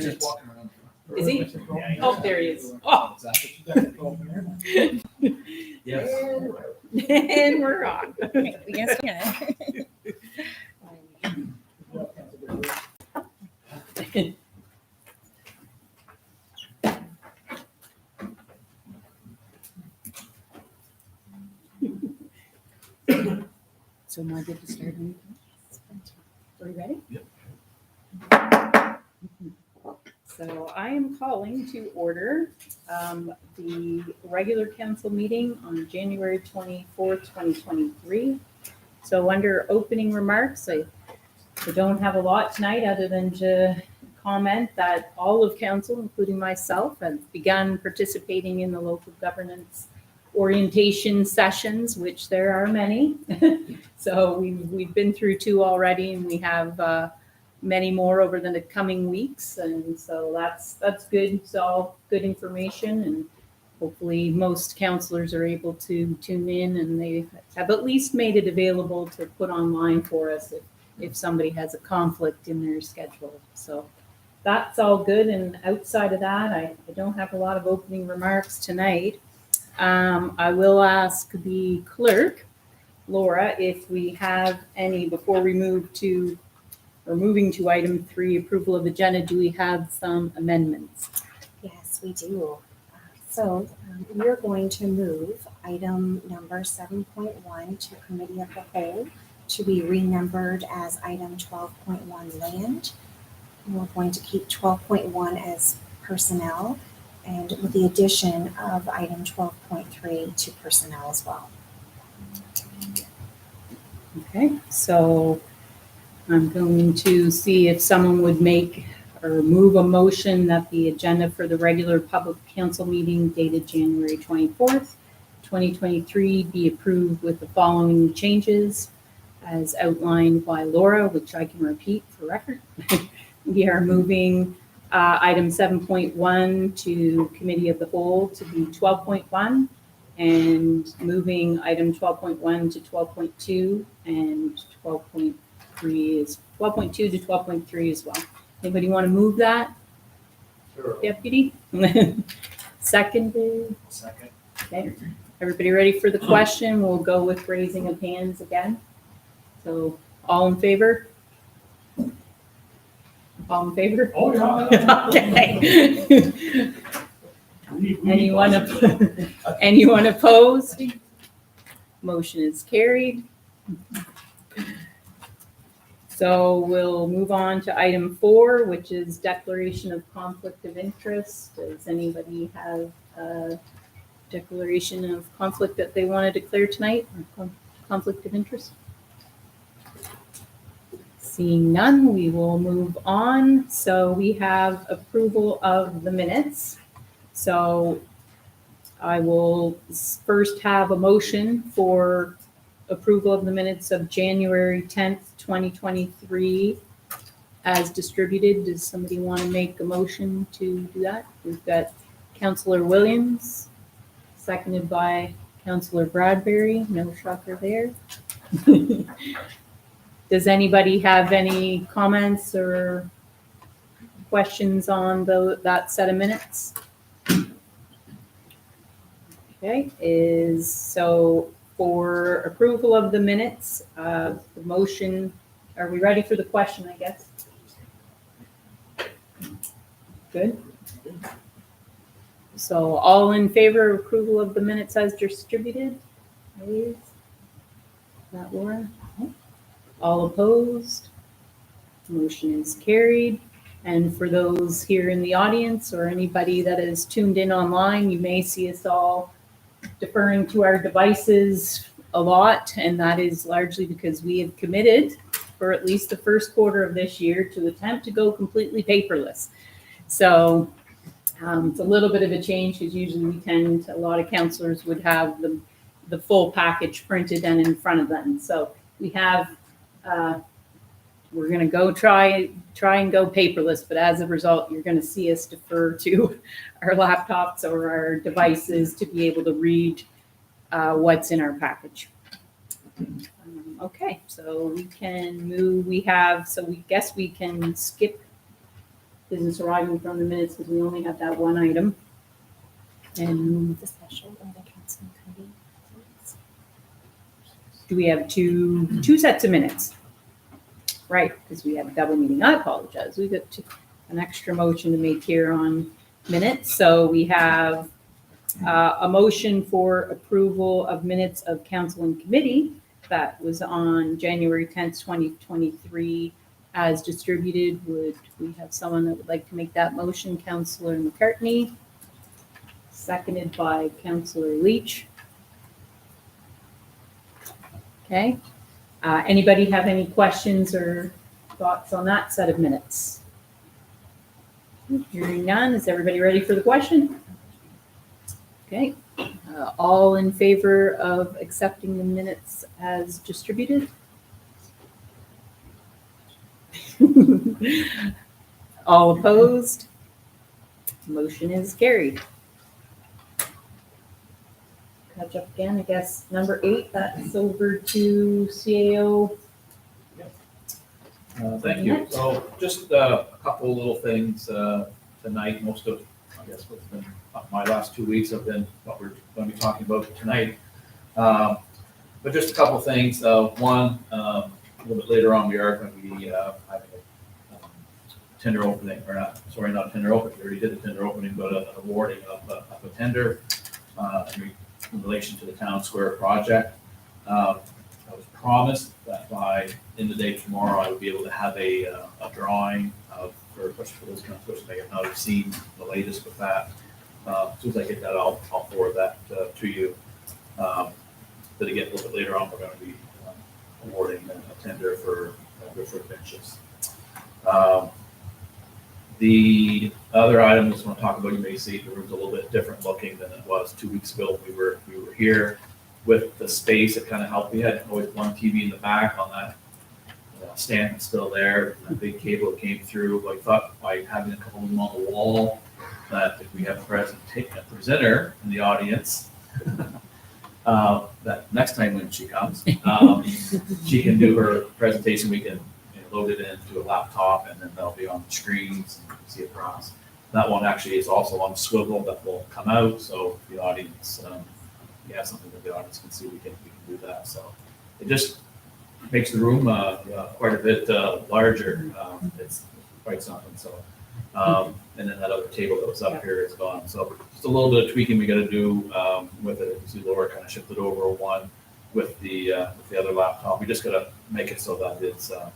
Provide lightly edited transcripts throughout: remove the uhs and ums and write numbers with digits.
He's just minutes. walking around. Is he? Yeah, Oh, there he is. Oh. Yes. And we're on. We guess we're So am I good to start? Are you ready? Yep. So I am calling to order the regular council meeting on January 24th, 2023. So under opening remarks, I don't have a lot tonight other than to comment that all of council, including myself, have begun participating in the local governance orientation sessions, which there are many. So we've been through 2 already, and we have many more over the coming weeks, and so that's good. It's all good information, and hopefully most counselors are able to tune in, and they have at least made it available to put online for us if somebody has a conflict in their schedule. So that's all good, and outside of that, I don't have a lot of opening remarks tonight. I will ask the clerk, Laura, if we have any before we moving to item 3, approval of agenda. Do we have some amendments? Yes, we do. So we're going to move item number 7.1 to committee of the whole to be renumbered as item 12.1 land. And we're going to keep 12.1 as personnel, and with the addition of item 12.3 to personnel as well. Okay, so I'm going to see if someone would make or move a motion that the agenda for the regular public council meeting dated January 24th, 2023 be approved with the following changes as outlined by Laura, which I can repeat for record. We are moving item 7.1 to committee of the whole to be 12.1, and moving item 12.1 to 12.2, and 12.3 is 12.2 to 12.3 as well. Anybody want to move that? Sure. Deputy? Seconded. Second. Okay. Everybody ready for the question? We'll go with raising of hands again. So all in favor? All in favor? Oh, yeah. Okay. Anyone opposed? Motion is carried. So we'll move on to item 4, which is declaration of conflict of interest. Does anybody have a declaration of conflict that they want to declare tonight? Or conflict of interest? Seeing none, we will move on. So we have approval of the minutes. So I will first have a motion for approval of the minutes of January 10th, 2023 as distributed. Does somebody want to make a motion to do that? We've got Councillor Williams, seconded by Councillor Bradbury. No shocker there. Does anybody have any comments or questions on that set of minutes? Okay, so for approval of the minutes, the motion, are we ready for the question, I guess? Good. So all in favor of approval of the minutes as distributed? Please. That Laura? All opposed? Motion is carried. And for those here in the audience or anybody that is tuned in online, you may see us all deferring to our devices a lot, and that is largely because we have committed for at least the first quarter of this year to attempt to go completely paperless. So it's a little bit of a change because usually a lot of councillors would have the full package printed and in front of them. So we have, we're going to go try and go paperless, but as a result, you're going to see us defer to our laptops or our devices to be able to read what's in our package. Okay, so we can move. We guess we can skip business arising from the minutes, because we only have that one item. And The special or the council committee. Minutes. do we have two sets of minutes? Right, because we have a double meeting. I apologize. We've got an extra motion to make here on minutes. So we have a motion for approval of minutes of council and committee that was on January 10th, 2023 as distributed. Would we have someone that would like to make that motion? Councillor McCartney, seconded by Councillor Leach. Okay. Anybody have any questions or thoughts on that set of minutes? Hearing none, is everybody ready for the question? Okay, all in favor of accepting the minutes as distributed? All opposed? Motion is carried. Catch up again, I guess, number 8, that's over to CAO. Thank you. So just a couple little things tonight. Most of, I guess, what's been my last 2 weeks have been what we're going to be talking about tonight. But just a couple things. One, a little bit later on, we are going to be having a tender opening, or not, sorry, not tender opening. We already did the tender opening, but an awarding of a tender in relation to the Town Square project. I was promised that by end of the day tomorrow, I would be able to have a drawing of, for those kind of questions I have not seen the latest with that. As soon as I get that, I'll forward that to you. But again, a little bit later on, we're going to be awarding a tender for Griffith benches. The other item I just want to talk about, you may see the room's a little bit different looking than it was 2 weeks ago. We were here with the space. It kind of helped. We had always one TV in the back on that stand that's still there. And a big cable that came through. I thought by having a couple of them on the wall, that if we have a presenter in the audience, that next time when she comes, she can do her presentation. We can load it into a laptop, and then they'll be on the screens and you can see across. That one actually is also on swivel that will come out, so the audience, you have something that the audience can see, we can do that. So it just makes the room quite a bit larger. It's quite something. So and then that other table that was up here is gone. So just a little bit of tweaking we got to do with it. You see Laura kind of shifted over one with the other laptop. We just got to make it so that it's a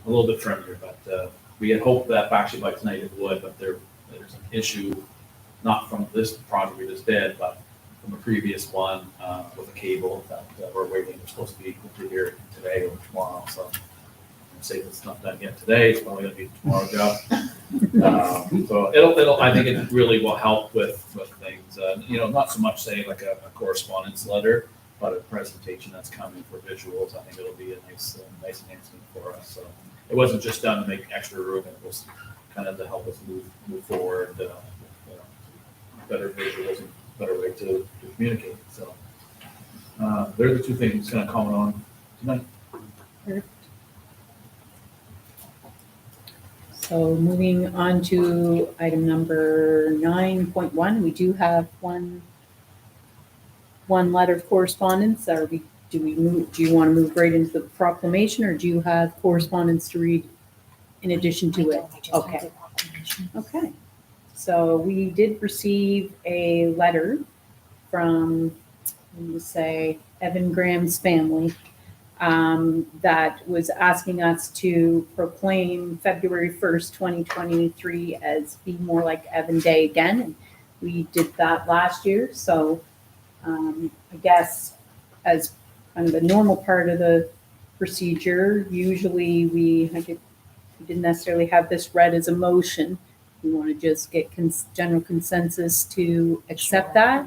little bit friendlier, but we had hoped that actually by tonight it would, but there's an issue, not from this project we just did, but from a previous one with a cable that we're waiting. We're supposed to be complete here today or tomorrow, so say if it's not done yet today, it's probably going to be tomorrow's job. So it'll I think it really will help with things. Not so much say like a correspondence letter, but a presentation that's coming for visuals. I think it'll be a nice enhancement for us. So it wasn't just done to make extra room; it was kind of to help us move forward, better visuals and better way to communicate. So they're the two things kind of comment on tonight. Perfect. So moving on to item number 9.1, we do have one letter of correspondence. Do you want to move right into the proclamation, or do you have correspondence to read in addition to it? Okay. Okay. So we did receive a letter from, let's say, Evan Graham's family that was asking us to proclaim February 1st, 2023 as Be More Like Evan Day again. And we did that last year. So I guess as kind of a normal part of the procedure, usually we didn't necessarily have this read as a motion. We want to just get general consensus to accept that.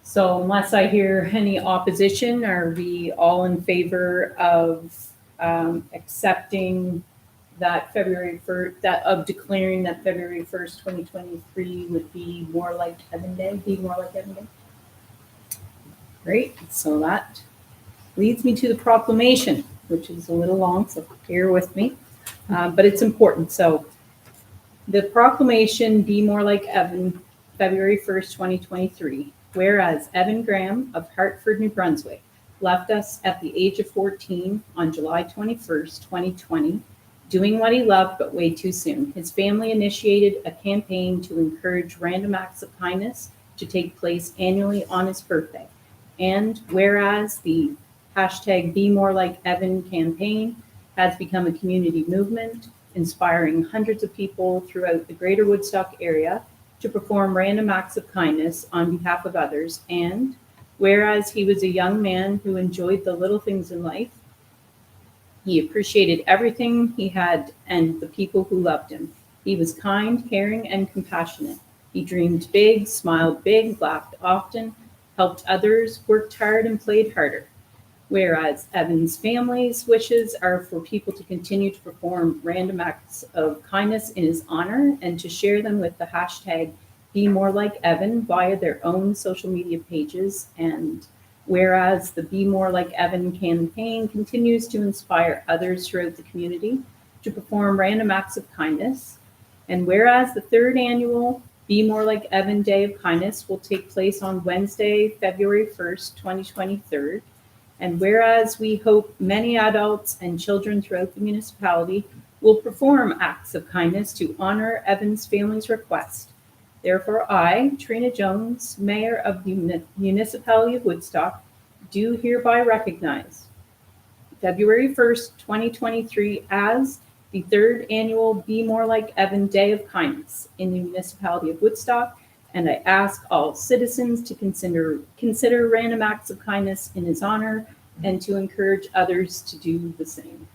So unless I hear any opposition, are we all in favor of accepting that February 1st, of declaring that February 1st, 2023 would be more like Evan Day, be more like Evan Day? Great. So that leads me to the proclamation, which is a little long, so bear with me. but it's important. So the proclamation, Be More Like Evan, February 1st, 2023. Whereas Evan Graham of Hartford, New Brunswick, left us at the age of 14 on July 21st, 2020, doing what he loved but way too soon. His family initiated a campaign to encourage random acts of kindness to take place annually on his birthday. And whereas the hashtag Be More Like Evan campaign has become a community movement, inspiring hundreds of people throughout the greater Woodstock area to perform random acts of kindness on behalf of others. And whereas he was a young man who enjoyed the little things in life, he appreciated everything he had and the people who loved him. He was kind, caring, and compassionate. He dreamed big, smiled big, laughed often, helped others, worked hard, and played harder. Whereas Evan's family's wishes are for people to continue to perform random acts of kindness in his honor and to share them with the hashtag Be More Like Evan via their own social media pages. And whereas the Be More Like Evan campaign continues to inspire others throughout the community to perform random acts of kindness. And whereas the third annual Be More Like Evan Day of Kindness will take place on Wednesday, February 1st, 2023. And whereas we hope many adults and children throughout the municipality will perform acts of kindness to honor Evan's family's request. Therefore, I, Trina Jones, Mayor of the Municipality of Woodstock, do hereby recognize February 1st, 2023 as the third annual Be More Like Evan Day of Kindness in the Municipality of Woodstock. And I ask all citizens to consider random acts of kindness in his honor and to encourage others to do the same.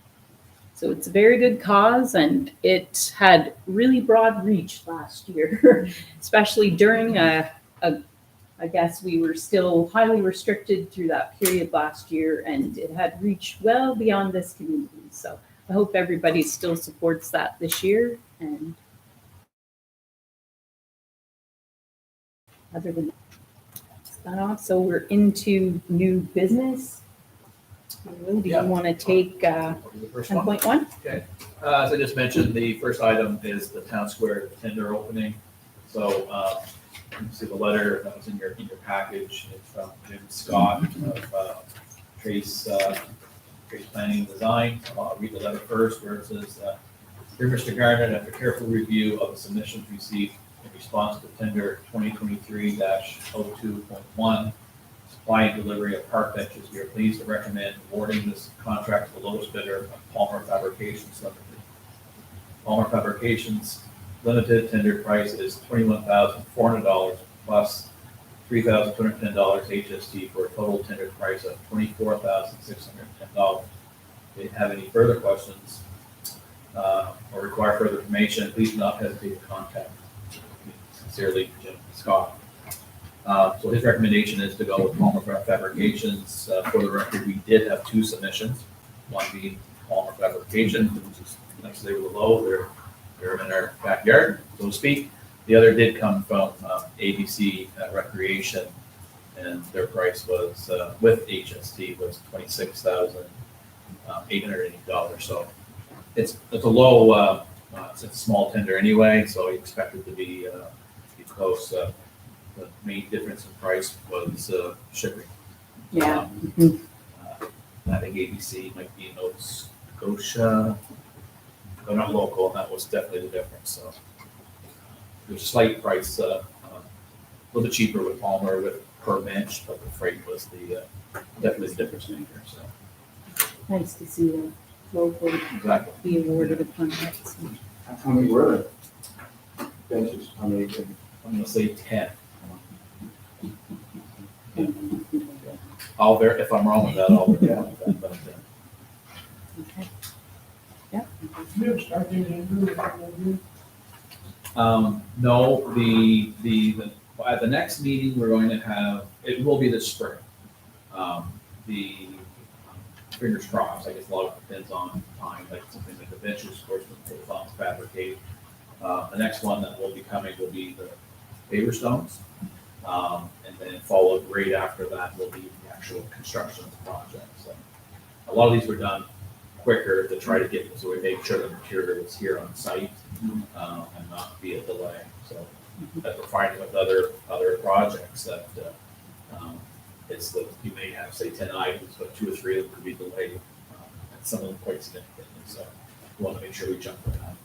So it's a very good cause, and it had really broad reach last year, especially during I guess we were still highly restricted through that period last year, and it had reached well beyond this community. So I hope everybody still supports that this year. And other than that, so we're into new business. Do you want to take The first one. 10.1? Okay. As I just mentioned, the first item is the town square tender opening. So you can see the letter that was in your package. It's from Jim Scott of Trace Planning and Design. I'll read the letter first, where it says, "Dear Mr. Gardner, after careful review of the submissions received in response to tender 2023-02.1, supply and delivery of park benches, we are pleased to recommend awarding this contract to the lowest bidder of Palmer Fabrications Limited. Palmer Fabrications Limited tender price is $21,400 plus $3,210 HST for a total tender price of $24,610. If you have any further questions or require further information, please do not hesitate to contact me. Sincerely, Jim Scott." So his recommendation is to go with Palmer Fabrications. For the record, we did have two submissions, one being Palmer Fabrications, which is nicely below. They're in our backyard, so to speak. The other did come from ABC Recreation, and their price was, with HST, was $26,880. So it's a low, it's a small tender anyway, so you expect it to be close. The main difference in price was shipping. Yeah. I think ABC might be Nova Scotia, but not local, and that was definitely the difference. So there's a slight price, a little bit cheaper with Palmer with per bench, but the freight was definitely the difference maker. So Nice to see the local exactly. be awarded a contract. How many were there? Benches, how many? I'm gonna say 10. If I'm wrong with that, I'll verify that. But, Okay. no, at the next meeting, we're going to have, it will be this spring. The fingers crossed, I guess a lot of it depends on time, like something like the benches, of course, the funds fabricate. The next one that will be coming will be the paver stones. And then followed right after that will be the actual construction of the project. So a lot of these were done quicker to try to get, so we make sure the material is here on site, and not be a delay. So that we're finding with other projects that, it's that you may have, say, 10 items, but 2 or 3 of them could be delayed, and some of them quite significantly. So we want to make sure we jump on that.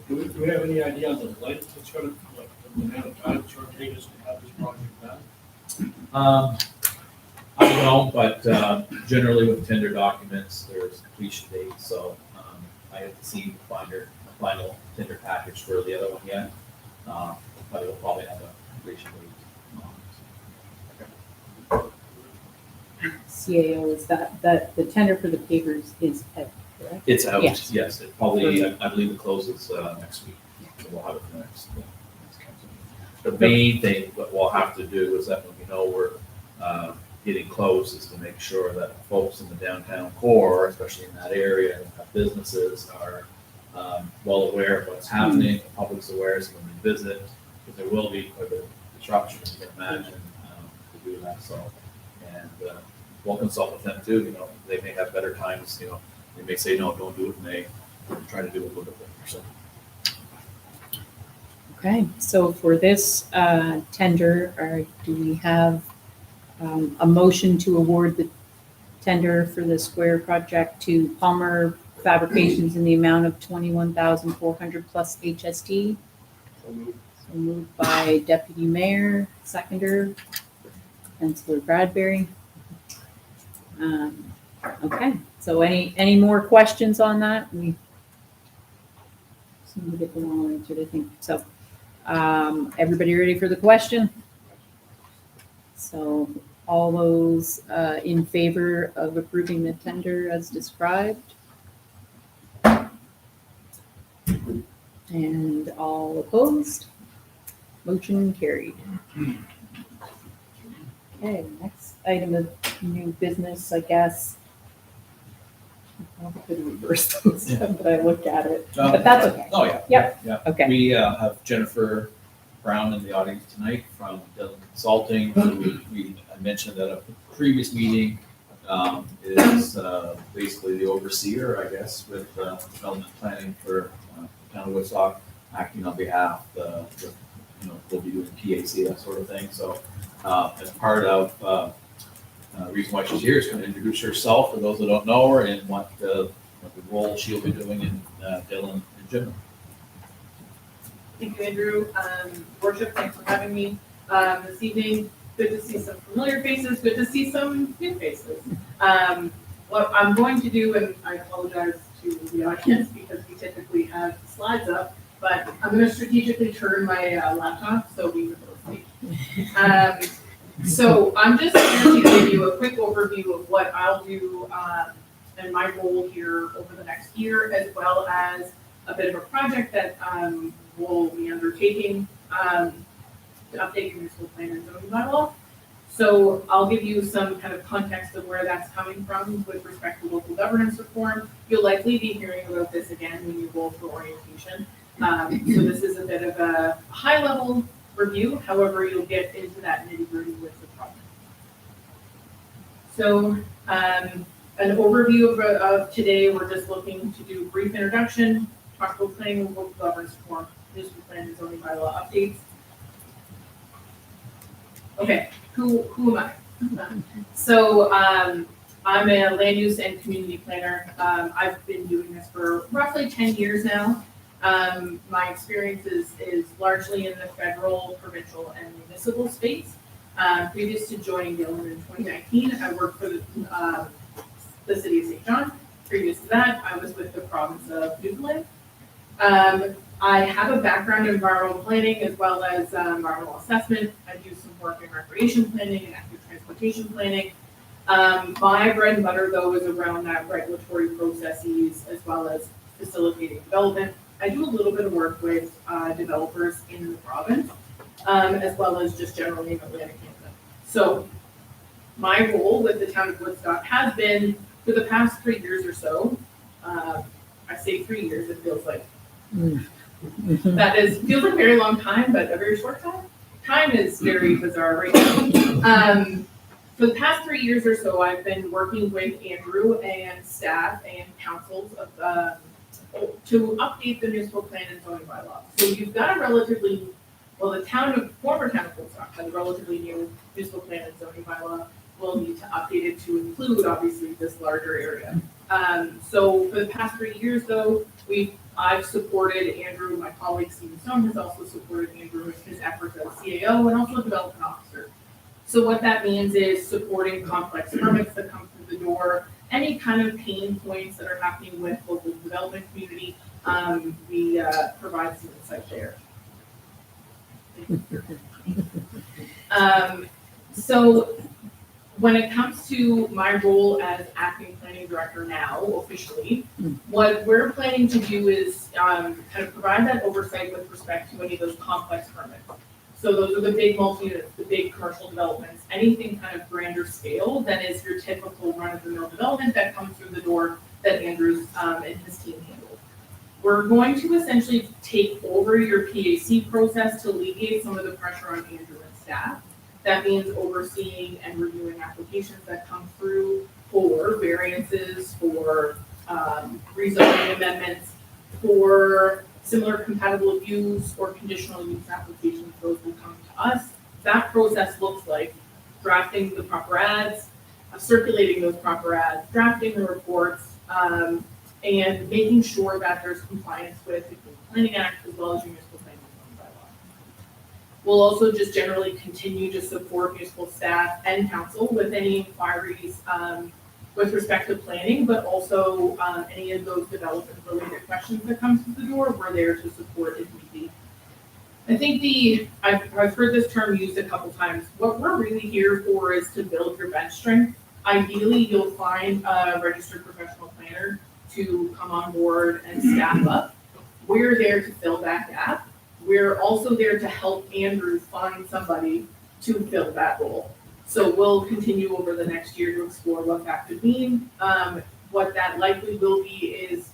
Do we have any idea on the length it's gonna, like, the amount of time it's gonna take us to have this project done? I don't know, but generally with tender documents, there's completion dates, so I haven't seen the final tender package for the other one yet, but it'll probably have a completion date. CAO is that the tender for the pavers is out, correct? It's out, Yes. yes, it probably, I believe it closes next week, so we'll have it for next council meeting. The main thing that we'll have to do is that when we know we're getting close, is to make sure that folks in the downtown core, especially in that area, and have businesses are well aware of what's happening, the public's aware, so when we visit, because there will be quite a bit of disruption, as you can imagine, to do that, so. And we'll consult with them too, they may have better times, they may say, no, don't do it, and they try to do it a little bit later, so. Okay, so for this tender, do we have a motion to award the tender for the square project to Palmer Fabrications in the amount of $21,400 plus HST? So moved by Deputy Mayor, seconder, Councilor Bradbury. Okay, so any more questions on that? We seem to get them all answered, I think. So, everybody ready for the question? So, all those in favor of approving the tender as described? And all opposed? Motion carried. Okay, next item of new business, I guess. I could reverse those, but I looked at it, but that's okay. Oh, yeah. Yep. Yeah. Okay, We have Jennifer Brown in the audience tonight from Dillon Consulting, who I mentioned at a previous meeting, is basically the overseer, I guess, with development planning for town of Woodstock, acting on behalf, we'll be doing PAC, that sort of thing. So as part of the reason why she's here is going to introduce herself for those that don't know her and what the role she'll be doing in Dillon in general. Thank you, Andrew. Worship, thanks for having me this evening. Good to see some familiar faces, good to see some new faces. What I'm going to do, and I apologize to the audience because we typically have slides up, but I'm going to strategically turn my laptop so we can both see. So I'm just going to give you a quick overview of what I'll do and my role here over the next year, as well as a bit of a project that we'll be undertaking to update your municipal plan and zoning bylaw. So I'll give you some kind of context of where that's coming from with respect to local governance reform. You'll likely be hearing about this again when you go for orientation. So this is a bit of a high-level review. However, you'll get into that nitty-gritty with the project. So an overview of today, we're just looking to do a brief introduction, talk about planning and local governance reform, municipal plan and zoning bylaw updates. Okay, who am I? So I'm a land use and community planner. I've been doing this for roughly 10 years now. My experience is largely in the federal, provincial, and municipal space. Previous to joining Dillon in 2019, I worked for the city of St. John. Previous to that, I was with the province of Newfoundland. I have a background in environmental planning as well as environmental assessment. I do some work in recreation planning and active transportation planning. My bread and butter, though, is around that regulatory processes as well as facilitating development. I do a little bit of work with developers in the province, as well as just generally in Atlantic Canada. So my role with the town of Woodstock has been, for the past 3 years or so, I say 3 years, it feels like. Feels like a very long time, but a very short time. Time is very bizarre right now. For the past 3 years or so, I've been working with Andrew and staff and councils of, to update the municipal plan and zoning bylaw. So you've got a relatively, well, the former town of Woodstock has a relatively new municipal plan and zoning bylaw. We'll need to update it to include, obviously, this larger area. So for the past 3 years, though, I've supported Andrew, my colleague Stephen Stone has also supported Andrew in his efforts as CAO and also a development officer. So what that means is supporting complex permits that come through the door, any kind of pain points that are happening with local development community, we provide some insight there. So when it comes to my role as acting planning director now, officially, what we're planning to do is kind of provide that oversight with respect to any of those complex permits. So those are the big multi-units, the big commercial developments, anything kind of grander scale than is your typical run-of-the-mill development that comes through the door that Andrew's and his team handle. We're going to essentially take over your PAC process to alleviate some of the pressure on Andrew and staff. That means overseeing and reviewing applications that come through for variances, for rezoning amendments, for similar compatible use or conditional use applications. Those will come to us. That process looks like drafting the proper ads, circulating those proper ads, drafting the reports, and making sure that there's compliance with the Planning Act as well as your municipal planning and zoning bylaw. We'll also just generally continue to support municipal staff and council with any inquiries with respect to planning, but also any of those development-related questions that come through the door. We're there to support if need be. I think I've heard this term used a couple times. What we're really here for is to build your bench strength. Ideally, you'll find a registered professional planner to come on board and staff up. We're there to fill that gap. We're also there to help Andrew find somebody to fill that role. So we'll continue over the next year to explore what that could mean. What that likely will be is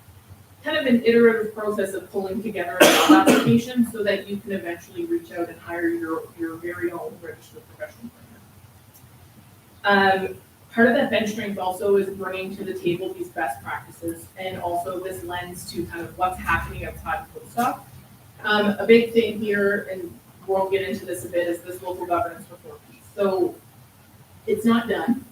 kind of an iterative process of pulling together a job application so that you can eventually reach out and hire your very own registered professional planner. Part of that bench strength also is bringing to the table these best practices and also this lens to kind of what's happening outside of Woodstock. A big thing here, and we'll get into this a bit, is this local governance reform piece. So it's not done.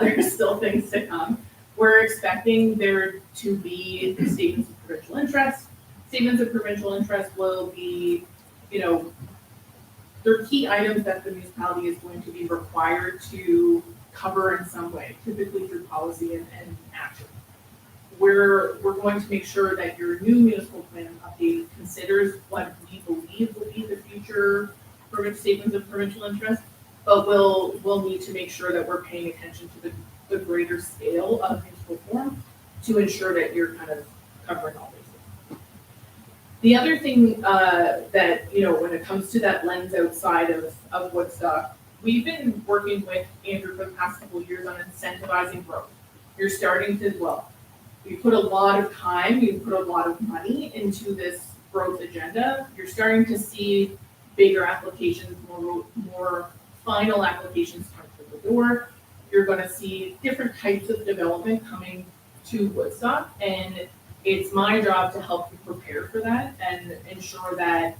There's still things to come. We're expecting there to be statements of provincial interest. Statements of provincial interest will be, they're key items that the municipality is going to be required to cover in some way, typically through policy and action. We're going to make sure that your new municipal plan update considers what we believe will be the future statements of provincial interest, but we'll need to make sure that we're paying attention to the greater scale of municipal form to ensure that you're kind of covering all bases. The other thing that, when it comes to that lens outside of Woodstock, we've been working with Andrew for the past couple of years on incentivizing growth. You're starting to, we put a lot of time, we put a lot of money into this growth agenda. You're starting to see bigger applications, more final applications come through the door. You're going to see different types of development coming to Woodstock, and it's my job to help you prepare for that and ensure that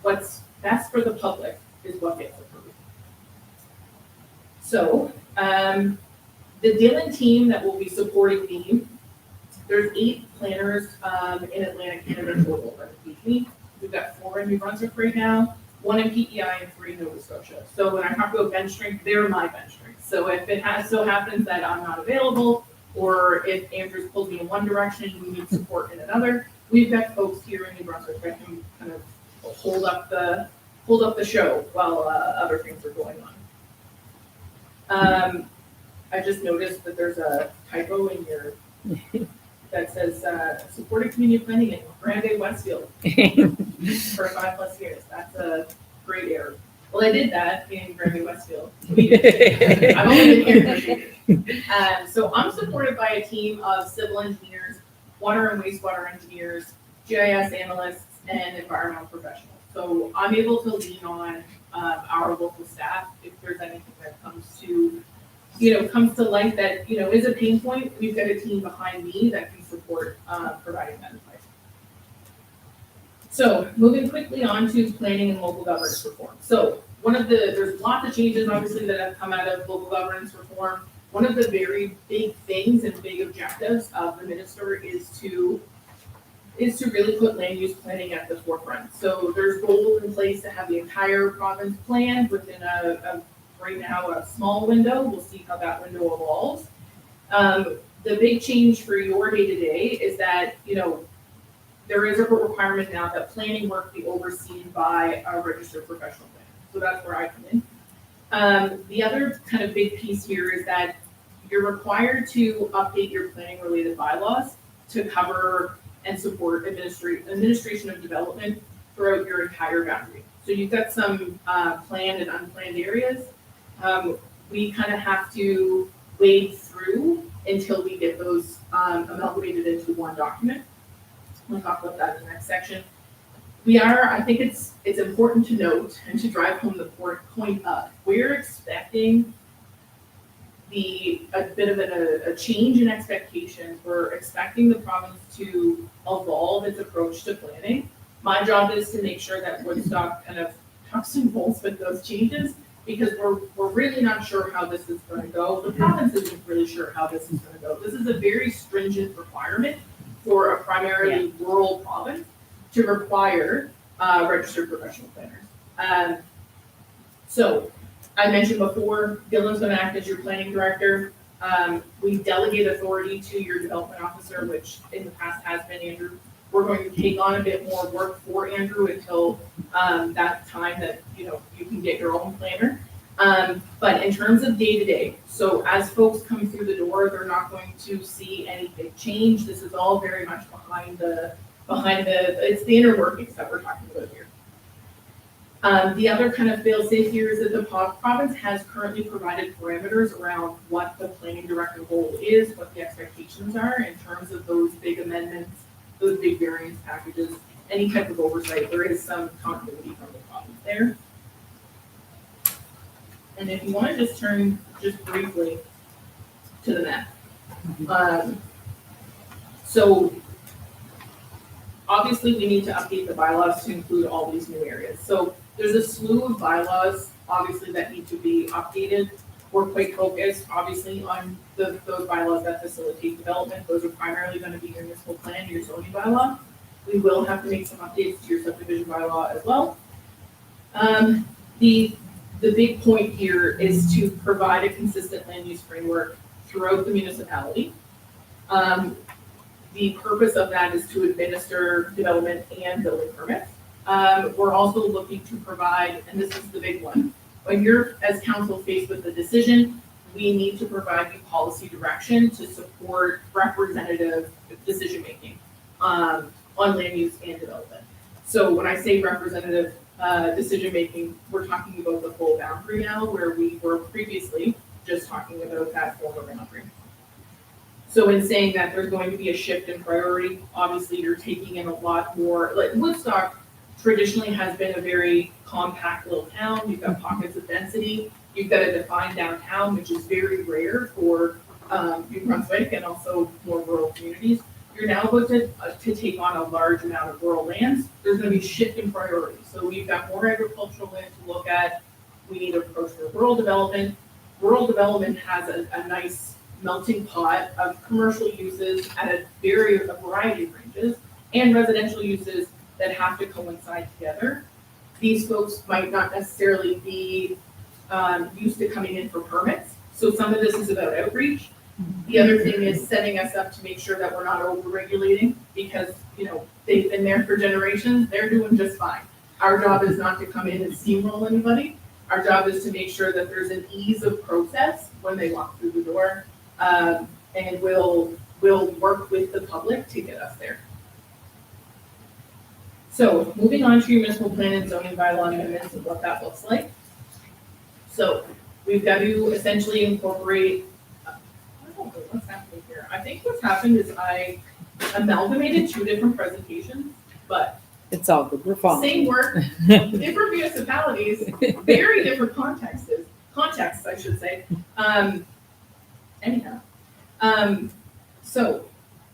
what's best for the public is what gets approved. So the Dillon team that will be supporting me, there's 8 planners in Atlantic Canada total that feed me. We've got 4 in New Brunswick right now, 1 in PEI and 3 in Nova Scotia. So when I talk about bench strength, they're my bench strength. So if it so happens that I'm not available, or if Andrew's pulled me in one direction and we need support in another, we've got folks here in New Brunswick that can kind of hold up the show while other things are going on. I just noticed that there's a typo in your that says supported community planning in Grande Westfield for 5+ years. That's a great error. Well, I did that in Grande Westfield. I've only been here for 2 years. So I'm supported by a team of civil engineers, water and wastewater engineers, GIS analysts, and environmental professionals. So I'm able to lean on our local staff if there's anything that comes to light that, is a pain point. We've got a team behind me that can support providing that advice. So moving quickly on to planning and local governance reform. So there's lots of changes obviously that have come out of local governance reform. One of the very big things and big objectives of the minister is to really put land use planning at the forefront. So there's goals in place to have the entire province planned within right now a small window. We'll see how that window evolves. The big change for your day-to-day is that, there is a requirement now that planning work be overseen by a registered professional planner. So that's where I come in. The other kind of big piece here is that you're required to update your planning related bylaws to cover and support administration of development throughout your entire boundary. So you've got some planned and unplanned areas. We kind of have to wade through until we get those amalgamated into one document. We'll talk about that in the next section. I think it's important to note and to drive home the point up. We're expecting a bit of a change in expectations. We're expecting the province to evolve its approach to planning. My job is to make sure that Woodstock kind of tucks and bolts with those changes, because we're really not sure how this is going to go. The province isn't really sure how this is going to go. This is a very stringent requirement for a primarily rural province to require registered professional planners. So I mentioned before, Dylan's going to act as your planning director. We delegate authority to your development officer, which in the past has been Andrew. We're going to take on a bit more work for Andrew until that time that you can get your own planner. But in terms of day-to-day, so as folks come through the door, they're not going to see any big change. This is all very much behind it's the inner workings that we're talking about here. The other kind of fail-safe here is that the province has currently provided parameters around what the planning director role is, what the expectations are in terms of those big amendments, those big variance packages, any type of oversight. There is some continuity from the province there. And if you want to just turn just briefly to the map. So obviously we need to update the bylaws to include all these new areas. So there's a slew of bylaws obviously that need to be updated. We're quite focused obviously on those bylaws that facilitate development. Those are primarily going to be your municipal plan, your zoning bylaw. We will have to make some updates to your subdivision bylaw as well. The big point here is to provide a consistent land use framework throughout the municipality. The purpose of that is to administer development and building permits. We're also looking to provide, and this is the big one, when you're as council faced with the decision, we need to provide you policy direction to support representative decision-making on land use and development. So when I say representative decision-making, we're talking about the full boundary now, where we were previously just talking about that former boundary. So in saying that there's going to be a shift in priority, obviously you're taking in a lot more, like Woodstock traditionally has been a very compact little town. You've got pockets of density. You've got a defined downtown, which is very rare for New Brunswick and also more rural communities. You're now going to take on a large amount of rural lands. There's going to be shift in priorities. So we've got more agricultural land to look at. We need to approach the rural development. Rural development has a nice melting pot of commercial uses at a variety of ranges and residential uses that have to coincide together. These folks might not necessarily be used to coming in for permits. So some of this is about outreach. The other thing is setting us up to make sure that we're not over-regulating, because they've been there for generations. They're doing just fine. Our job is not to come in and steamroll anybody. Our job is to make sure that there's an ease of process when they walk through the door, and we'll work with the public to get us there. So moving on to your municipal plan and zoning bylaw amendments and what that looks like. So we've got to essentially incorporate, I don't know what's happening here. I think what's happened is I amalgamated two different presentations, but It's all good. We're following. Same work, different municipalities, very different contexts, I should say. Anyhow, so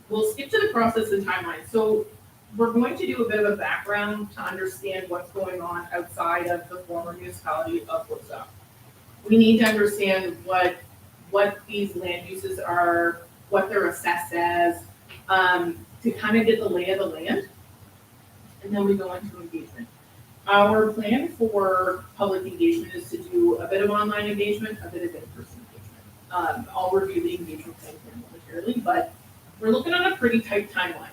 we'll skip to the process and timeline. So we're going to do a bit of a background to understand what's going on outside of the former municipality of Woodstock. We need to understand what these land uses are, what they're assessed as, to kind of get the lay of the land. And then we go into engagement. Our plan for public engagement is to do a bit of online engagement, a bit of in-person engagement. I'll review the engagement plan momentarily, but we're looking at a pretty tight timeline.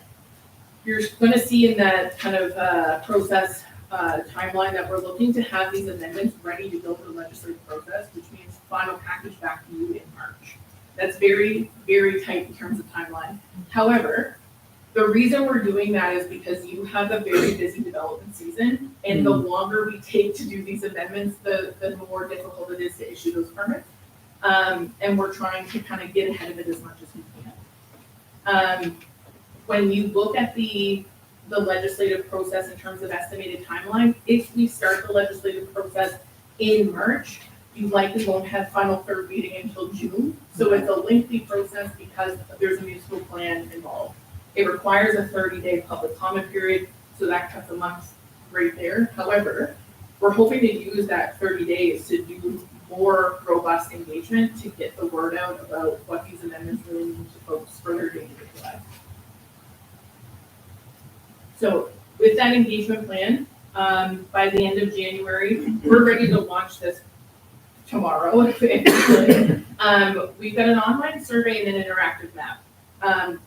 You're going to see in that kind of process timeline that we're looking to have these amendments ready to go to the legislative process, which means final package back to you in March. That's very, very tight in terms of timeline. However, the reason we're doing that is because you have a very busy development season, and the longer we take to do these amendments, the more difficult it is to issue those permits. And we're trying to kind of get ahead of it as much as we can. When you look at the legislative process in terms of estimated timeline, if we start the legislative process in March, you likely won't have final third reading until June. So it's a lengthy process because there's a municipal plan involved. It requires a 30-day public comment period, so that cuts a month right there. However, we're hoping to use that 30 days to do more robust engagement to get the word out about what these amendments really mean to folks for their daily lives. So with that engagement plan, by the end of January, we're ready to launch this tomorrow. We've got an online survey and an interactive map.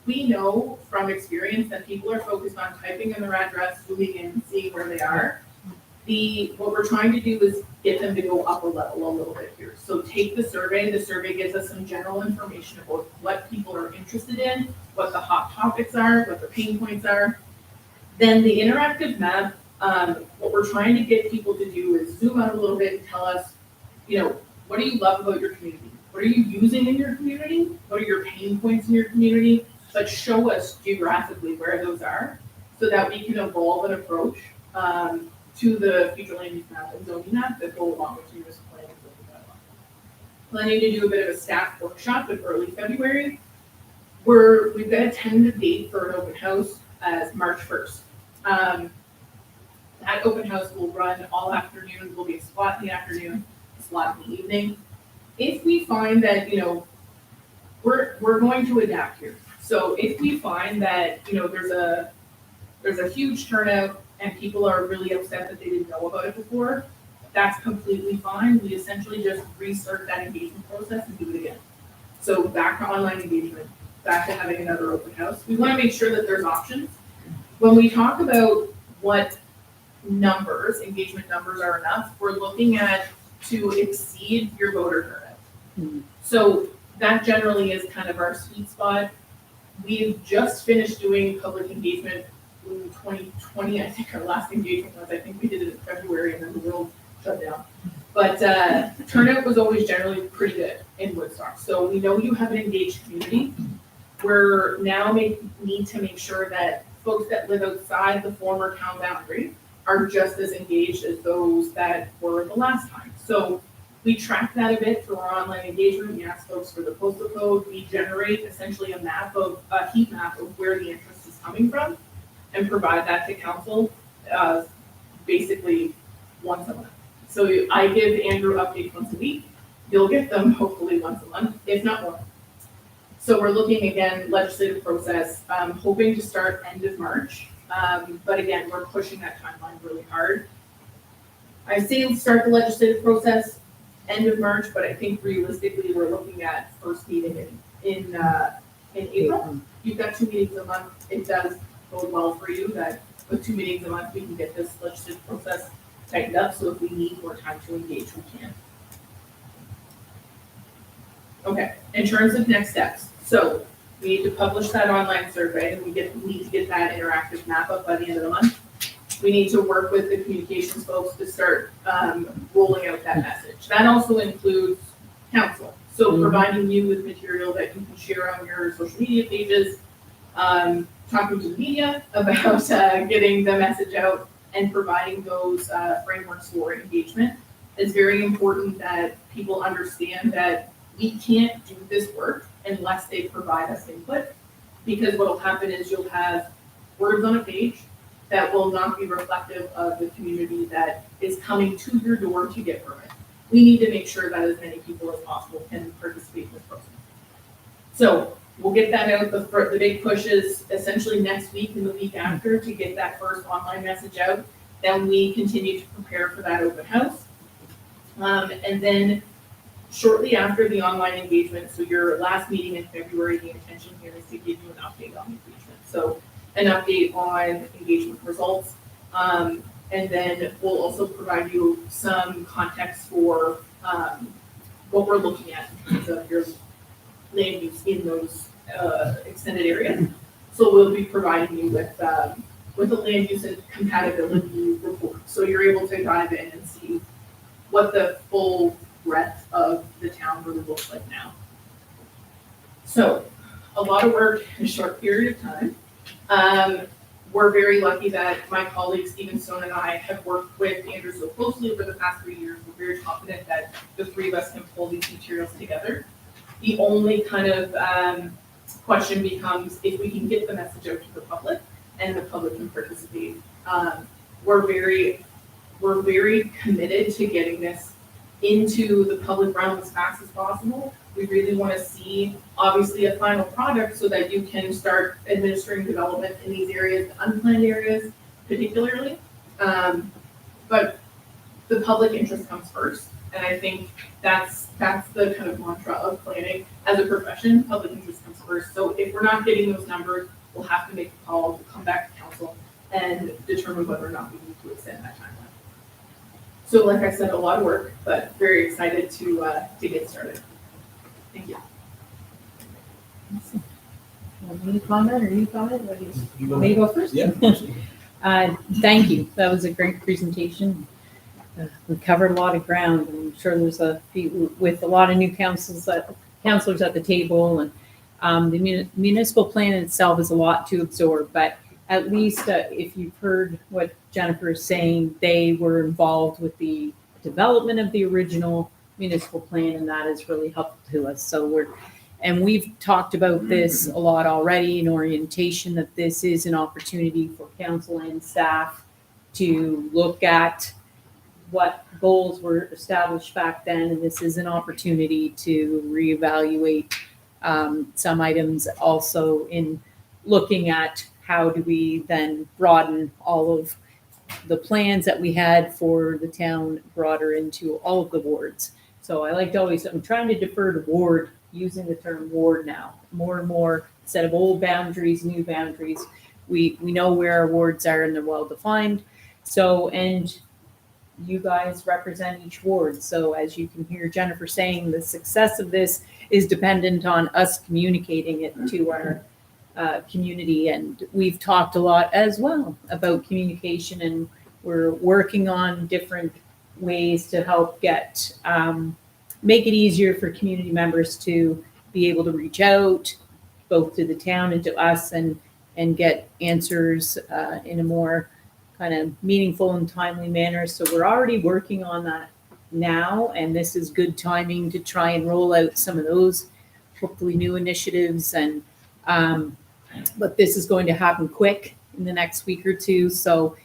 We know from experience that people are focused on typing in their address, zooming in, seeing where they are. What we're trying to do is get them to go up a level a little bit here. So take the survey. The survey gives us some general information about what people are interested in, what the hot topics are, what the pain points are. Then the interactive map, what we're trying to get people to do is zoom out a little bit and tell us, what do you love about your community? What are you using in your community? What are your pain points in your community? But show us geographically where those are so that we can evolve an approach to the future land use map and zoning map that go along with municipal planning and zoning bylaw. Planning to do a bit of a staff workshop in early February. We've got a tentative date for an open house as March 1st. That open house will run all afternoon. Will be a spot in the afternoon, a slot in the evening. If we find that, we're going to adapt here. So if we find that, there's a huge turnout and people are really upset that they didn't know about it before, that's completely fine. We essentially just restart that engagement process and do it again. So back to online engagement, back to having another open house. We want to make sure that there's options. When we talk about what engagement numbers are enough, we're looking at to exceed your voter turnout. So that generally is kind of our sweet spot. We've just finished doing public engagement in 2020. I think our last engagement was, I think we did it in February and then the world shut down. But turnout was always generally pretty good in Woodstock. So we know you have an engaged community. We're now need to make sure that folks that live outside the former town boundary are just as engaged as those that were the last time. So we track that a bit through our online engagement. We ask folks for the postal code. We generate essentially a heat map of where the interest is coming from and provide that to council basically once a month. So I give Andrew updates once a week. You'll get them hopefully once a month, if not more. So we're looking again, legislative process, hoping to start end of March. But again, we're pushing that timeline really hard. I say start the legislative process end of March, but I think realistically we're looking at first meeting in April. You've got 2 meetings a month. It does bode well for you that with 2 meetings a month we can get this legislative process tightened up. So if we need more time to engage, we can. Okay, in terms of next steps, so we need to publish that online survey and we need to get that interactive map up by the end of the month. We need to work with the communications folks to start rolling out that message. That also includes council. So providing you with material that you can share on your social media pages talking to the media about getting the message out and providing those frameworks for engagement. It's very important that people understand that we can't do this work unless they provide us input, because what will happen is you'll have words on a page that will not be reflective of the community that is coming to your door to get permit. We need to make sure that as many people as possible can participate in this process. So we'll get that out. The big push is essentially next week and the week after to get that first online message out. Then we continue to prepare for that open house. And then shortly after the online engagement, so your last meeting in February, the intention here is to give you an update on engagement. So an update on engagement results. And then we'll also provide you some context for what we're looking at in terms of your land use in those extended areas. So we'll be providing you with a land use and compatibility report. So you're able to dive in and see what the full breadth of the town really looks like now. So a lot of work in a short period of time. We're very lucky that my colleague Stephen Stone and I have worked with Andrew so closely over the past 3 years. We're very confident that the three of us can pull these materials together. The only kind of question becomes if we can get the message out to the public and the public can participate. We're very committed to getting this into the public realm as fast as possible. We really want to see, obviously, a final product so that you can start administering development in these areas, the unplanned areas particularly. But the public interest comes first. And I think that's the kind of mantra of planning as a profession. Public interest comes first. So if we're not getting those numbers, we'll have to make a call to come back to council and determine whether or not we need to extend that timeline. So like I said, a lot of work, but very excited to get started. Thank you. Any comment or you comment? What do you want me to go first? Yeah. Thank you. That was a great presentation. We covered a lot of ground. I'm sure there's a few with a lot of new counselors at the table, and the municipal plan itself is a lot to absorb. But at least if you've heard what Jennifer is saying, they were involved with the development of the original municipal plan, and that has really helpful to us. So we've talked about this a lot already in orientation, that this is an opportunity for council and staff to look at what goals were established back then, and this is an opportunity to reevaluate some items, also in looking at how do we then broaden all of the plans that we had for the town broader into all of the wards. So I like to always, I'm trying to defer to ward, using the term ward now, more and more, instead of old boundaries, new boundaries. We know where our wards are and they're well defined. So, and you guys represent each ward. So as you can hear Jennifer saying, the success of this is dependent on us communicating it to our community. And we've talked a lot as well about communication, and we're working on different ways to help get, make it easier for community members to be able to reach out both to the town and to us and get answers in a more kind of meaningful and timely manner. So we're already working on that now, and this is good timing to try and roll out some of those hopefully new initiatives. And but this is going to happen quick in the next week or two. So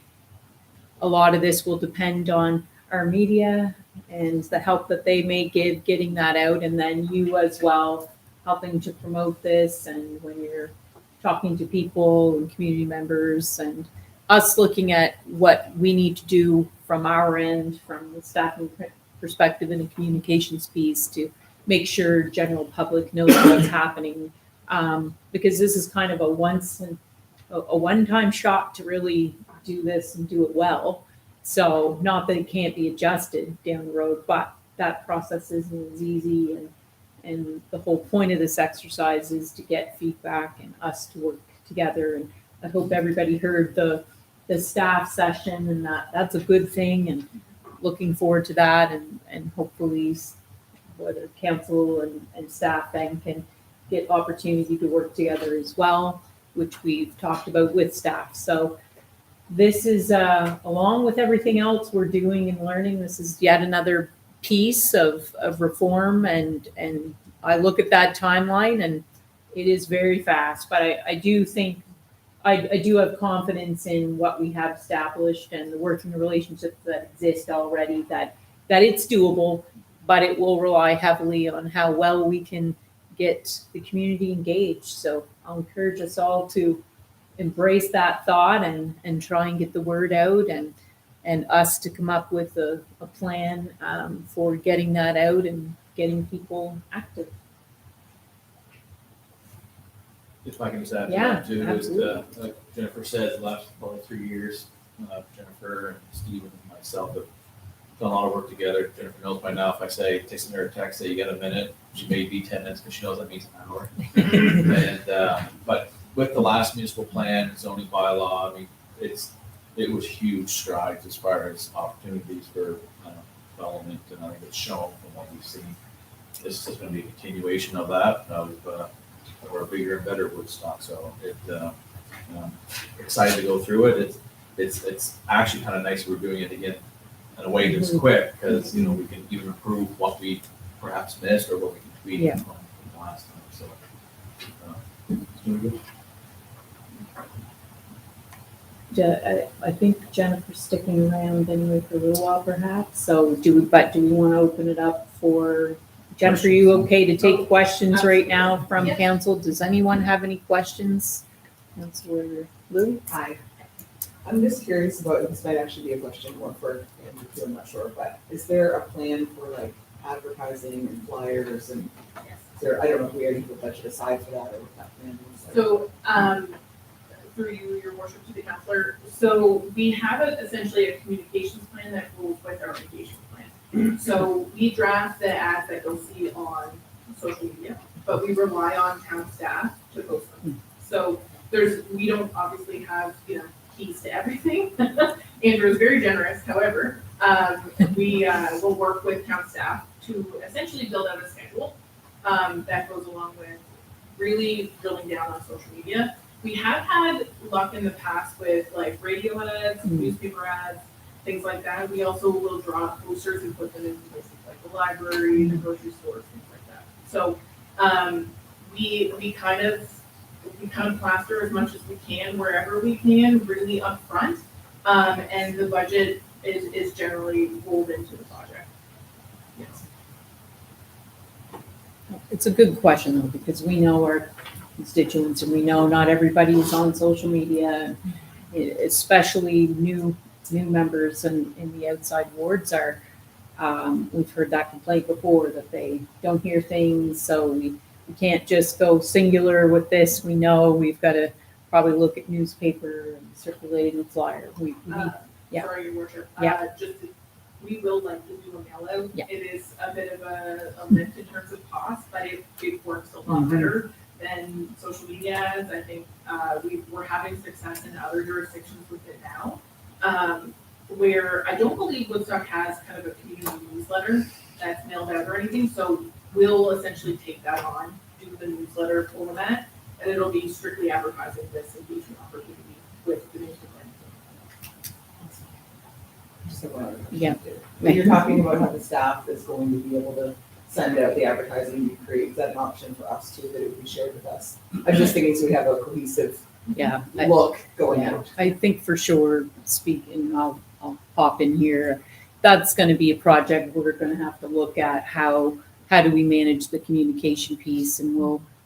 a lot of this will depend on our media and the help that they may give getting that out, and then you as well helping to promote this, and when you're talking to people and community members, and us looking at what we need to do from our end, from the staffing perspective and the communications piece, to make sure general public knows what's happening. Because this is kind of a one-time shot to really do this and do it well. So not that it can't be adjusted down the road, but that process isn't as easy. And the whole point of this exercise is to get feedback and us to work together. And I hope everybody heard the staff session, and that's a good thing, and looking forward to that. And hopefully whether council and staff then can get opportunity to work together as well. which we've talked about with staff. So this is, along with everything else we're doing and learning, this is yet another piece of reform, and I look at that timeline and it is very fast, but I do think, I do have confidence in what we have established and the working relationships that exist already, that it's doable, but it will rely heavily on how well we can get the community engaged. So I'll encourage us all to embrace that thought and try and get the word out, and us to come up with a plan for getting that out and getting people active. If I can just add to Yeah, that too, is, absolutely. like Jennifer said, the last probably 3 years, Jennifer and Steve and myself have done a lot of work together. Jennifer knows by now if I say, text her a text, say you got a minute, she may be 10 minutes because she knows that means an hour. And, but with the last municipal plan, zoning bylaw, I mean, it was huge strides as far as opportunities for development, and I think it's shown from what we've seen. This is going to be a continuation of that, or a bigger and better Woodstock. So excited to go through it. It's actually kind of nice we're doing it again in a way that's quick, because we can even improve what we perhaps missed or what we can tweak Yeah. from the last time. So it's gonna be good. I think Jennifer's sticking around anyway for a little while perhaps, so do we want to open it up for, Jennifer, are you okay to take questions right now from Yeah. council? Does anyone have any questions? Councilor Lou? Hi. I'm just curious about, this might actually be a question more for Andrew too, I'm not sure, but is there a plan for like advertising and flyers and is there, I don't know if we already put budget aside for that or what that plan is like? So, through you, your worship, to the councillor, so we have essentially a communications plan that goes with our engagement plan. So we draft the ads that you'll see on social media, but we rely on town staff to post them. So we don't obviously have, keys to everything. Andrew is very generous, however, we will work with town staff to essentially build out a schedule that goes along with really drilling down on social media. We have had luck in the past with like radio ads, newspaper ads, things like that. We also will draw posters and put them in places like the library, the grocery stores, things like that. So we kind of plaster as much as we can wherever we can, really upfront. And the budget is generally rolled into the project. Yes. It's a good question though, because we know our constituents and we know not everybody is on social media, especially new members in the outside wards are, we've heard that complaint before, that they don't hear things, so we can't just go singular with this. We know we've got to probably look at newspaper and circulating the flyer. Yeah. Sorry, your worship. Yeah. We will likely do a mail out. Yeah. It is a bit of a lift in terms of cost, but it works a lot better than social media ads. I think we're having success in other jurisdictions with it now, where I don't believe Woodstock has kind of a community newsletter that's mailed out or anything. So we'll essentially take that on, do the newsletter format, and it'll be strictly advertising this engagement opportunity with the newspaper. Just have one other question. Yeah. When you're talking about how the staff is going to be able to send out the advertising you create, is that an option for us too, that it would be shared with us? I'm just thinking so we have a cohesive look going out. I think for sure, speaking, I'll pop in here, that's going to be a project we're going to have to look at. How do we manage the communication piece, and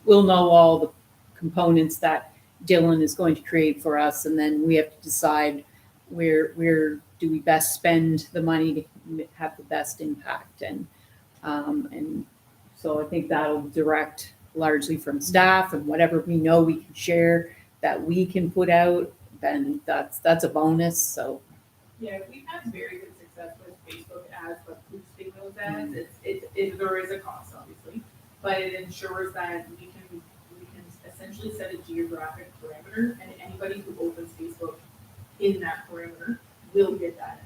we'll know all the components that Dylan is going to create for us, and then we have to decide where do we best spend the money to have the best impact, and so I think that'll direct largely from staff, and whatever we know we can share that we can put out, then that's a bonus. So yeah, we've had very good success with Facebook ads, but boosting those ads, there is a cost obviously, but it ensures that we can essentially set a geographic parameter, and anybody who opens Facebook in that parameter will get that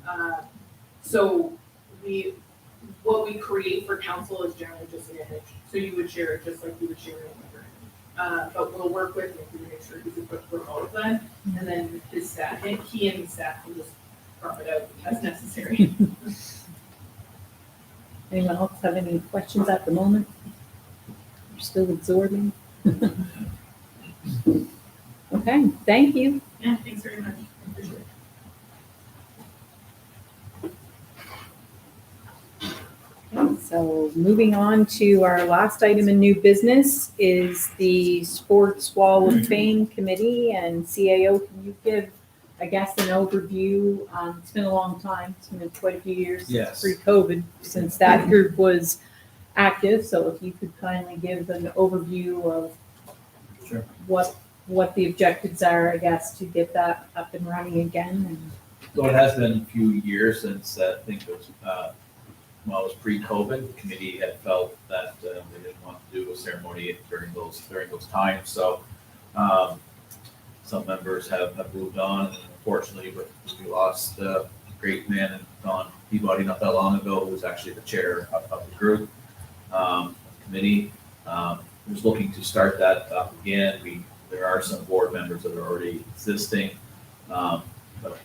ad. So what we create for council is generally just an image, so you would share it just like you would share it anywhere. but we'll work with him to make sure he's equipped for all of that. And then his staff, and he and his staff will just farm it out as necessary. Anyone else have any questions at the moment? You're still absorbing? Okay, thank you. Yeah, thanks very much. Appreciate it. So moving on to our last item in new business is the Sports Wall of Fame Committee, and CAO, can you give, I guess, an overview? It's been a long time. It's been quite a few years Yes. pre-COVID since that group was active. So if you could kindly give an overview of Sure. what the objectives are, I guess, to get that up and running again. And So it has been a few years since, I think it was, well, it was pre-COVID, the committee had felt that they didn't want to do a ceremony during those times, so some members have moved on, and unfortunately, we lost a great man, Don Peabody, not that long ago, who was actually the chair of the group, committee. Was looking to start that up again. There are some board members that are already existing, but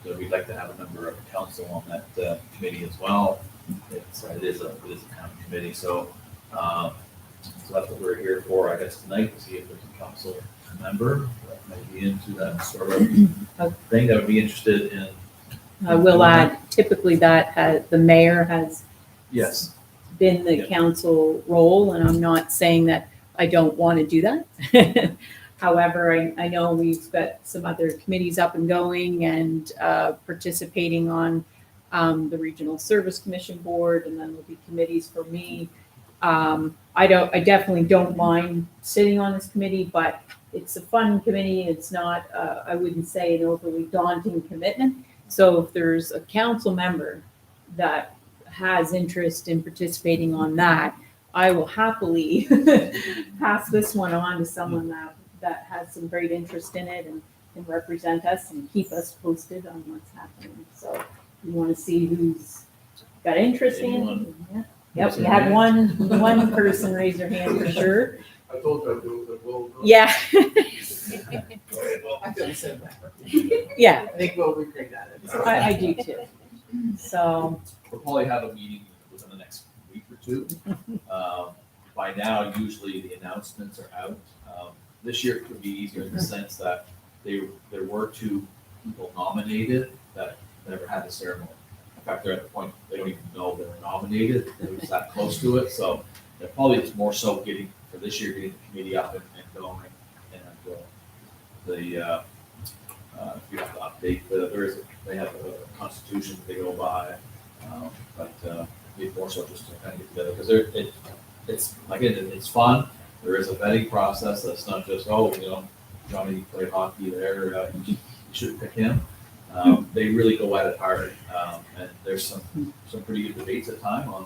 we'd like to have a member of the council on that committee as well. It is a county committee, so that's what we're here for, I guess, tonight, to see if there's a council member that might be into that sort of thing, that would be interested in. I will add, typically the mayor has Yes, been the Yeah. council role, and I'm not saying that I don't want to do that. However, I know we've got some other committees up and going and participating on the Regional Service Commission Board, and then there'll be committees for me. I definitely don't mind sitting on this committee, but it's a fun committee. It's not, I wouldn't say an overly daunting commitment. So if there's a council member that has interest in participating on that, I will happily pass this one on to someone that has some great interest in it and can represent us and keep us posted on what's happening. So you want to see who's got interest in it? Yeah. Yep, we had one person raise their hand for sure. I told you I'd do it, we'll. Yeah, I feel the same way. yeah, I think we'll recreate that. I do too. So, we'll probably have a meeting within the next week or two. By now, usually the announcements are out. This year it could be easier in the sense that there were 2 people nominated that never had a ceremony. In fact, they're at the point, they don't even know they were nominated, it was that close to it, so it probably is more so getting the committee up and going, and you have to update, they have a constitution they go by, but it's more so just to kind of get together, because it's, again, it's fun, there is a vetting process, that's not just, Johnny played hockey there, you should pick him. They really go at it hard, and there's some pretty good debates at times on,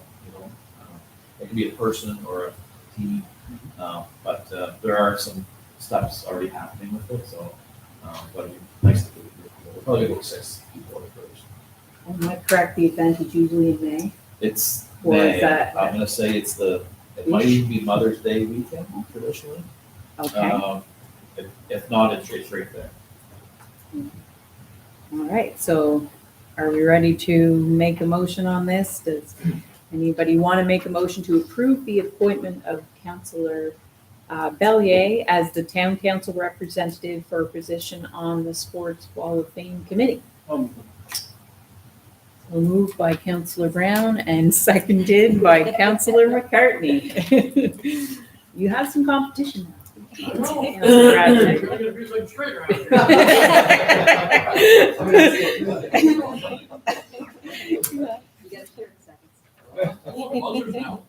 it can be a person or a team, but there are some steps already happening with it, so, but it'd be nice to do it. We'll probably go 6 people at first. am I correct, the event is usually in May? It's Or is May, that- I'm gonna say it might even be Mother's Day weekend traditionally. Okay, If not, it's right there. all right, so are we ready to make a motion on this? Does anybody want to make a motion to approve the appointment of Councillor Bellier as the town council representative for a position on the Sports Wall of Fame Committee? So moved by Councillor Brown and seconded by Councillor McCartney. You have some competition now. Councillor Radnick. We're gonna be like straight around here. You get 30 seconds. Others now.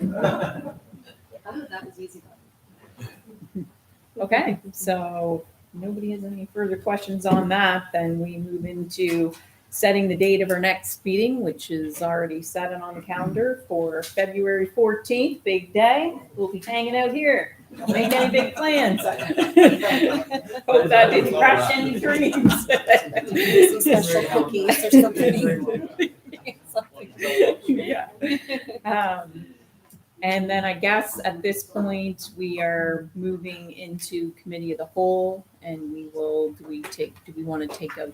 That was easy. Okay, so nobody has any further questions on that, then we move into setting the date of our next meeting, which is already set on the calendar for February 14th, big day. We'll be hanging out here. Don't make any big plans. Hope that didn't crash any dreams. Some special cookies or something. Yeah. And then I guess at this point, we are moving into committee of the whole, and we will, do we want to take a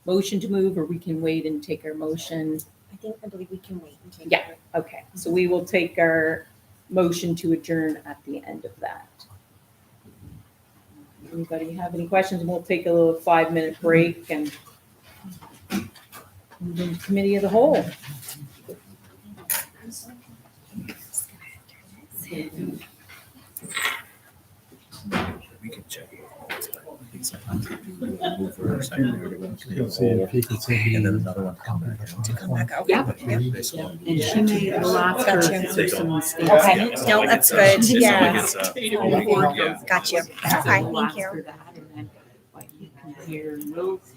motion to move, or we can wait and take our motion? I believe we can wait and take. Yeah. Okay, so we will take our motion to adjourn at the end of that. Anybody have any questions? And we'll take a little 5-minute break and move into committee of the whole. We can check. Move for a second, we're going to He'll see if he can see. and then another one come back. To come back out. Yeah. This one. And she may, we'll ask her Gotcha. for some statements. Okay, no, that's good, It's yeah. like it's, Got you. Okay, We'll thank ask you. her that, and then, like, you compare notes